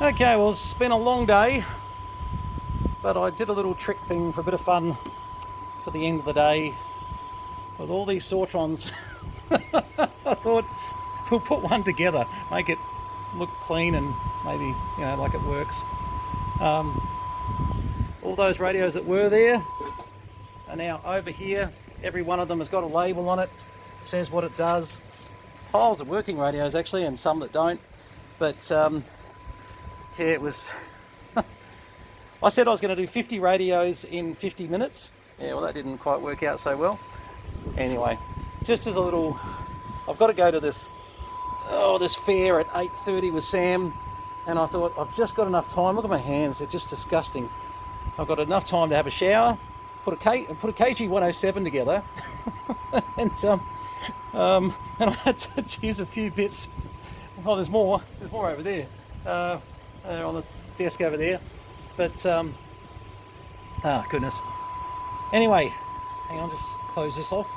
Okay, well, it's been a long day, but I did a little trick thing for a bit of fun for the end of the day with all these Sawtrons. I thought we'll put one together, make it look clean and maybe, like it works. All those radios that were there are now over here. Every one of them has got a label on it, says what it does. Piles of working radios actually, and some that don't. But yeah, it was... I said I was going to do 50 radios in 50 minutes. Yeah, well, that didn't quite work out so well. Anyway, just as a little... I've got to go to this fair at 8:30 with Sam, and I thought, I've just got enough time. Look at my hands, they're just disgusting. I've got enough time to have a shower, put a KG107 together, and I had to use a few bits. Oh, there's more over there. They're on the desk over there. But, goodness. Anyway, hang on, just close this off.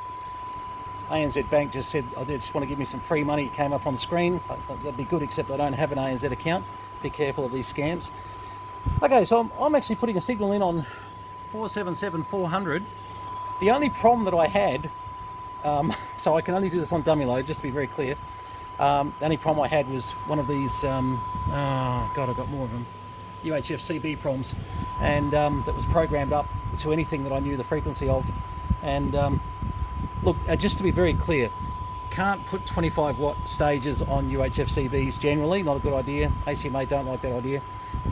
ANZ Bank just said, they just want to give me some free money. It came up on the screen. That'd be good, except I don't have an ANZ account. Be careful of these scams. Okay, so I'm actually putting a signal in on 477-400. The only problem that I had, so I can only do this on dummy load, just to be very clear. The only problem I had was one of these, oh God, I've got more of them, UHF CB proms, and that was programmed up to anything that I knew the frequency of. And look, just to be very clear, can't put 25 watt stages on UHF CBs generally, not a good idea. ACMA don't like that idea.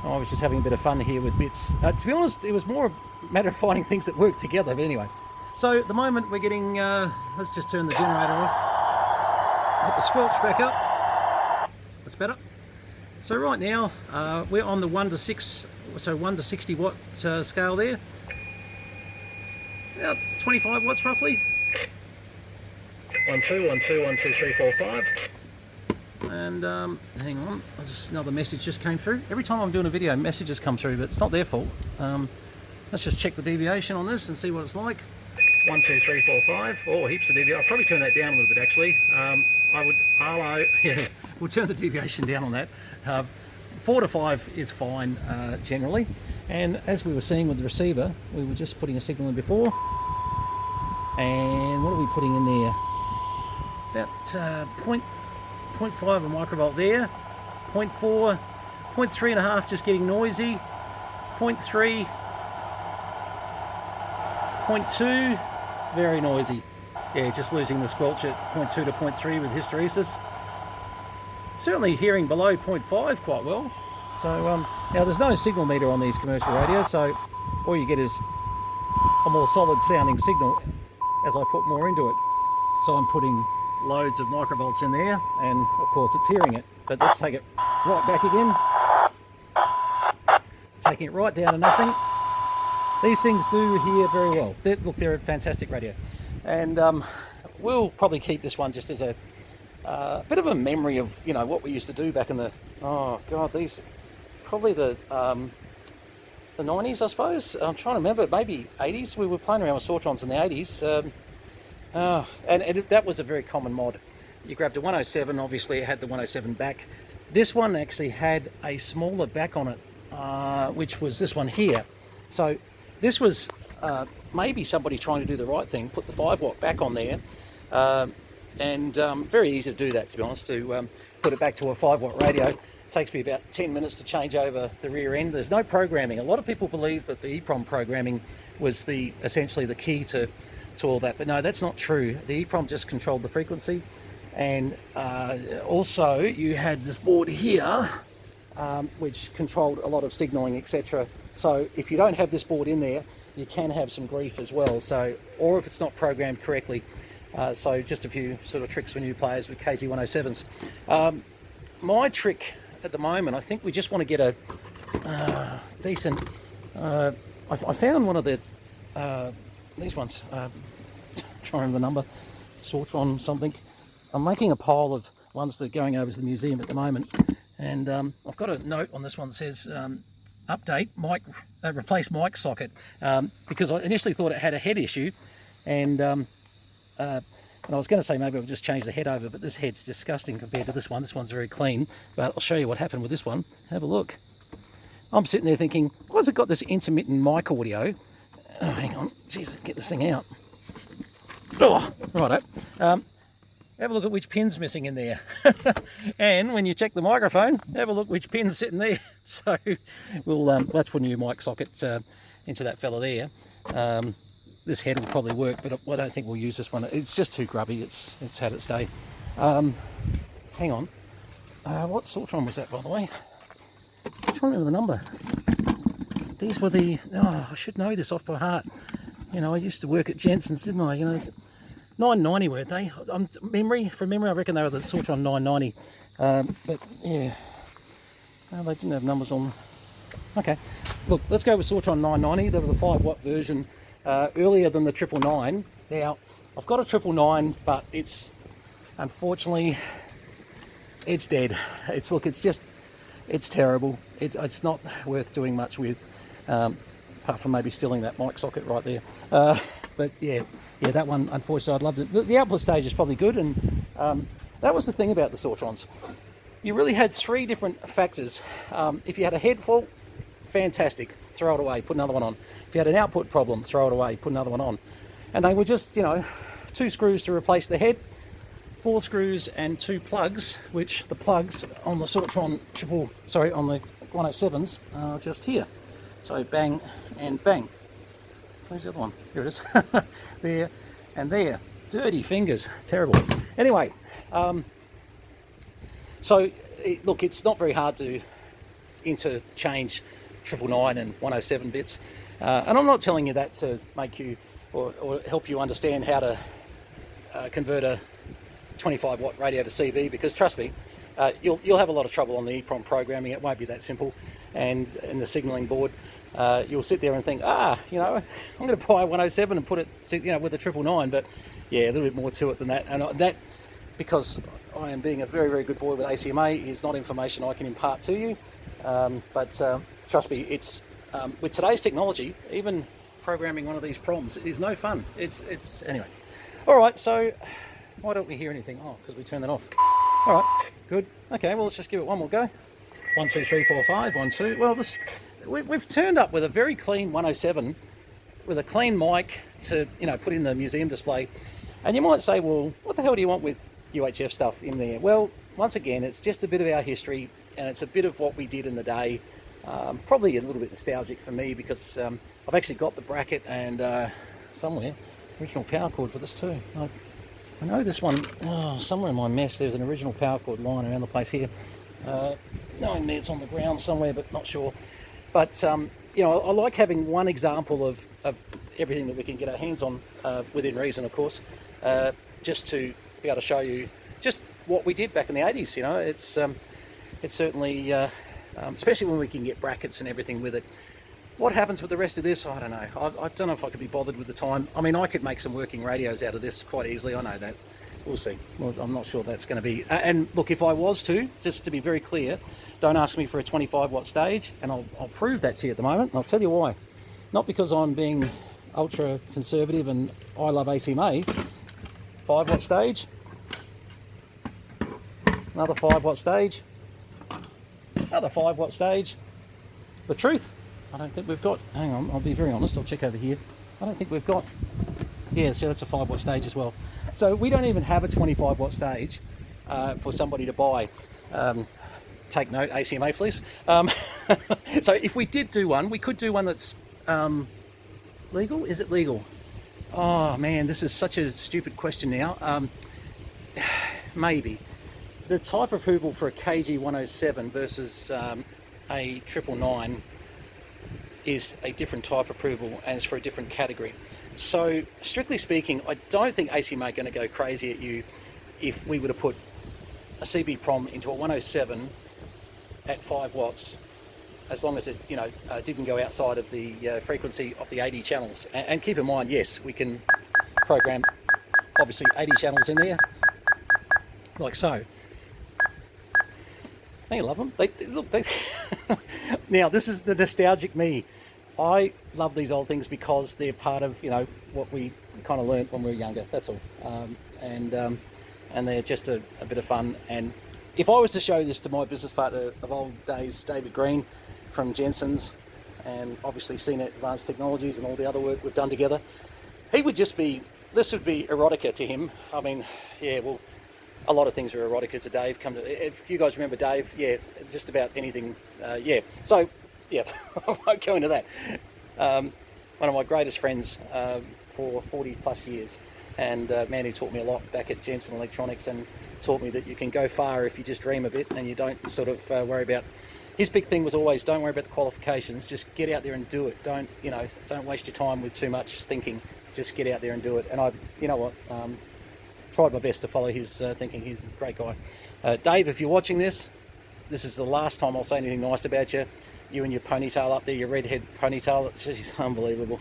I was just having a bit of fun here with bits. To be honest, it was more a matter of finding things that work together, but anyway. So at the moment we're getting, let's just turn the generator off, put the squelch back up, that's better. So right now we're on the 1 to 6, so 1 to 60 watt scale there, about 25 watts roughly. 1 2 1 2 1 2 3 4 5. And hang on, another message just came through. Every time I'm doing a video, messages come through, but it's not their fault. Let's just check the deviation on this and see what it's like. 1 2 3 4 5. Oh, heaps of deviation. I'll probably turn that down a little bit actually. Yeah, we'll turn the deviation down on that. 4 to 5 is fine generally. And as we were seeing with the receiver, we were just putting a signal in before. And what are we putting in there? About 0.5 of a microvolt there. 0.4, 0.3 and a half just getting noisy. 0.3, 0.2, very noisy. Yeah, just losing the squelch at 0.2 to 0.3 with hysteresis. Certainly hearing below 0.5 quite well. So now there's no signal meter on these commercial radios, so all you get is a more solid sounding signal as I put more into it. So I'm putting loads of microvolts in there, and of course it's hearing it. But let's take it right back again. Taking it right down to nothing. These things do hear very well. Look, they're a fantastic radio. And we'll probably keep this one just as a bit of a memory of, what we used to do back in the, oh God, these, probably the 90s, I suppose. I'm trying to remember, maybe 80s. We were playing around with Sawtrons in the 80s. And that was a very common mod. You grabbed a 107, obviously it had the 107 back. This one actually had a smaller back on it, which was this one here. So this was maybe somebody trying to do the right thing, put the 5 watt back on there, and very easy to do that, to be honest, to put it back to a 5 watt radio. It takes me about 10 minutes to change over the rear end. There's no programming. A lot of people believe that the EEPROM programming was essentially the key to all that, but no, that's not true. The EEPROM just controlled the frequency, and also you had this board here which controlled a lot of signaling, etc. So if you don't have this board in there, you can have some grief as well, so, or if it's not programmed correctly. So just a few sort of tricks for new players with KG107s. My trick at the moment, I think we just want to get a decent, I found one of the these ones, trying to remember the number, Sawtron something. I'm making a pile of ones that are going over to the museum at the moment, and I've got a note on this one that says update mic, replace mic socket, because I initially thought it had a head issue, and And I was going to say maybe I'll just change the head over, but this head's disgusting compared to this one. This one's very clean, but I'll show you what happened with this one. Have a look. I'm sitting there thinking, why has it got this intermittent mic audio? Oh, hang on, jeez, get this thing out. Oh, righto. Have a look at which pin's missing in there. And when you check the microphone, have a look which pin's sitting there. So we'll let's put a new mic socket into that fella there. This head will probably work, but I don't think we'll use this one. It's just too grubby. It's had its day. Hang on. What Sawtron was that, by the way? I'm trying to remember the number. These were the... Oh, I should know this off by heart. You know, I used to work at Jensen's, didn't I? You know, 990 weren't they? From memory, I reckon they were the Sawtron 990. But yeah, no, they didn't have numbers on. Okay, look, let's go with Sawtron 990. They were the 5-watt version, earlier than the 999. Now, I've got a 999, but it's unfortunately it's dead. It's terrible. It's not worth doing much with, apart from maybe stealing that mic socket right there. But yeah, that one, unfortunately, I'd love to. The output stage is probably good, and that was the thing about the Sawtrons. You really had 3 different factors. If you had a head fault, fantastic, throw it away, put another one on. If you had an output problem, throw it away, put another one on. And they were just, 2 screws to replace the head, 4 screws and 2 plugs, which the plugs on the Sawtron on the 107s are just here. So bang and bang. Where's the other one? Here it is. There and there. Dirty fingers. Terrible. Anyway, look, it's not very hard to interchange 999 and 107 bits. And I'm not telling you that to make you or help you understand how to convert a 25-watt radio to CV, because trust me, you'll have a lot of trouble on the EEPROM programming. It won't be that simple. And in the signalling board, you'll sit there and think, I'm going to buy a 107 and put it, with a 999. But yeah, a little bit more to it than that. And that, because I am being a very, very good boy with ACMA, is not information I can impart to you. But trust me, it's with today's technology, even programming one of these proms is no fun. It's anyway. All right, so why don't we hear anything? Oh, because we turned that off. All right, good. Okay, well, let's just give it one more go. 1, 2, 3, 4, 5. 1, 2. Well, we've turned up with a very clean 107 with a clean mic to put in the museum display. And you might say, well, what the hell do you want with UHF stuff in there? Well, once again, it's just a bit of our history, and it's a bit of what we did in the day. Probably a little bit nostalgic for me, because I've actually got the bracket and somewhere original power cord for this too. I know this one, somewhere in my mess there's an original power cord lying around the place here. Knowing me it's on the ground somewhere, but not sure. But I like having one example of everything that we can get our hands on, within reason, of course, just to be able to show you just what we did back in the 80s. It's certainly, especially when we can get brackets and everything with it. What happens with the rest of this, I don't know. I don't know if I could be bothered with the time. I mean, I could make some working radios out of this quite easily, I know that. We'll see. Well, I'm not sure that's going to be... and look, if I was to, just to be very clear, don't ask me for a 25-watt stage, and I'll prove that to you at the moment, and I'll tell you why. Not because I'm being ultra-conservative and I love ACMA. 5-watt stage. Another 5-watt stage. Another 5-watt stage. The truth, I don't think we've got... Hang on, I'll be very honest, I'll check over here. I don't think we've got... Yeah, so that's a 5-watt stage as well. So we don't even have a 25-watt stage for somebody to buy. Take note, ACMA, please. So if we did do one, we could do one that's legal. Is it legal? Oh man, this is such a stupid question now. Maybe. The type approval for a KG107 versus a 999 is a different type approval, and it's for a different category. So strictly speaking, I don't think ACMA are going to go crazy at you if we were to put a CB prom into a 107 at 5 watts, as long as it didn't go outside of the frequency of the 80 channels. And keep in mind, yes, we can program obviously 80 channels in there, like so. Don't you love them? Now this is the nostalgic me. I love these old things because they're part of what we kind of learnt when we were younger. That's all. and they're just a bit of fun. And if I was to show this to my business partner of old days, David Green from Jensen's, and obviously seen at Advanced Technologies and all the other work we've done together, he would just be, this would be erotica to him. I mean, yeah, well, a lot of things are erotica to Dave. If you guys remember Dave, yeah, just about anything, yeah. So, yeah, I won't go into that. One of my greatest friends for 40 plus years, and man who taught me a lot back at Jensen Electronics, and taught me that you can go far if you just dream a bit and you don't sort of worry about. His big thing was always, don't worry about the qualifications, just get out there and do it. Don't waste your time with too much thinking. Just get out there and do it. And I, you know what, tried my best to follow his thinking. He's a great guy. Dave, if you're watching this, this is the last time I'll say anything nice about you. You and your ponytail up there, your redhead ponytail, it's just unbelievable.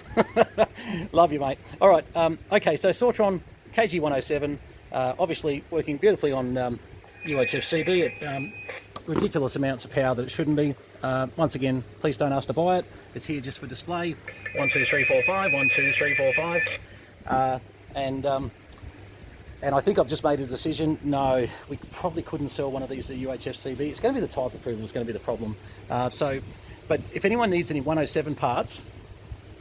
Love you, mate. All right, okay, so Sawtron KG107, obviously working beautifully on UHF CB at ridiculous amounts of power that it shouldn't be. Once again, please don't ask to buy it. It's here just for display. 1, 2, 3, 4, 5. 1, 2, 3, 4, 5. And I think I've just made a decision. No, we probably couldn't sell one of these to UHF CB. It's going to be the type approval that's going to be the problem. But if anyone needs any 107 parts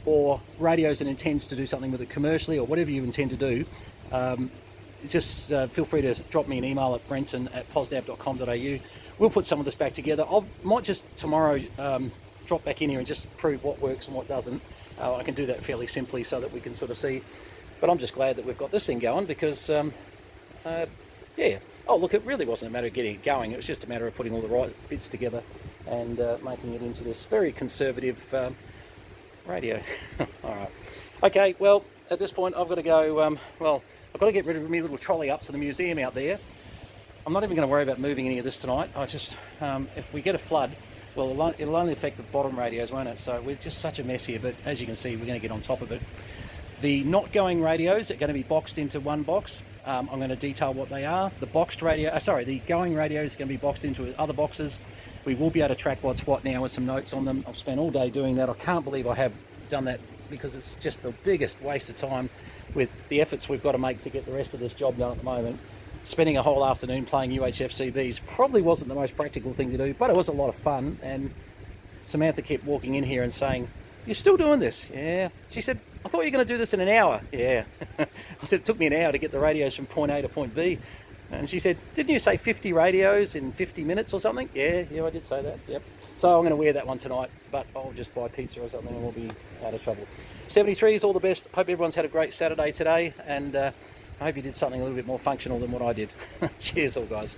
or radios and intends to do something with it commercially or whatever you intend to do, just feel free to drop me an email at brenton@posdab.com.au. We'll put some of this back together. I might just tomorrow drop back in here and just prove what works and what doesn't. I can do that fairly simply so that we can sort of see. But I'm just glad that we've got this thing going because, yeah. Oh, look, it really wasn't a matter of getting it going. It was just a matter of putting all the right bits together and making it into this very conservative radio. All right. Okay, well, at this point, I've got to go, I've got to get rid of my little trolley up to the museum out there. I'm not even going to worry about moving any of this tonight. I just, if we get a flood, well, it'll only affect the bottom radios, won't it? So we're just such a mess here, but as you can see, we're going to get on top of it. The not going radios are going to be boxed into one box. I'm going to detail what they are. The boxed radio, the going radios are going to be boxed into other boxes. We will be able to track what's what now with some notes on them. I've spent all day doing that. I can't believe I have done that because it's just the biggest waste of time with the efforts we've got to make to get the rest of this job done at the moment. Spending a whole afternoon playing UHF CBs probably wasn't the most practical thing to do, but it was a lot of fun. And Samantha kept walking in here and saying, "You're still doing this?" Yeah. She said, "I thought you were going to do this in an hour." Yeah. I said, "It took me an hour to get the radios from point A to point B." And she said, "Didn't you say 50 radios in 50 minutes or something?" Yeah, I did say that. Yep. So I'm going to wear that one tonight, but I'll just buy pizza or something and we'll be out of trouble. 73s, all the best. Hope everyone's had a great Saturday today, and I hope you did something a little bit more functional than what I did. Cheers all, guys.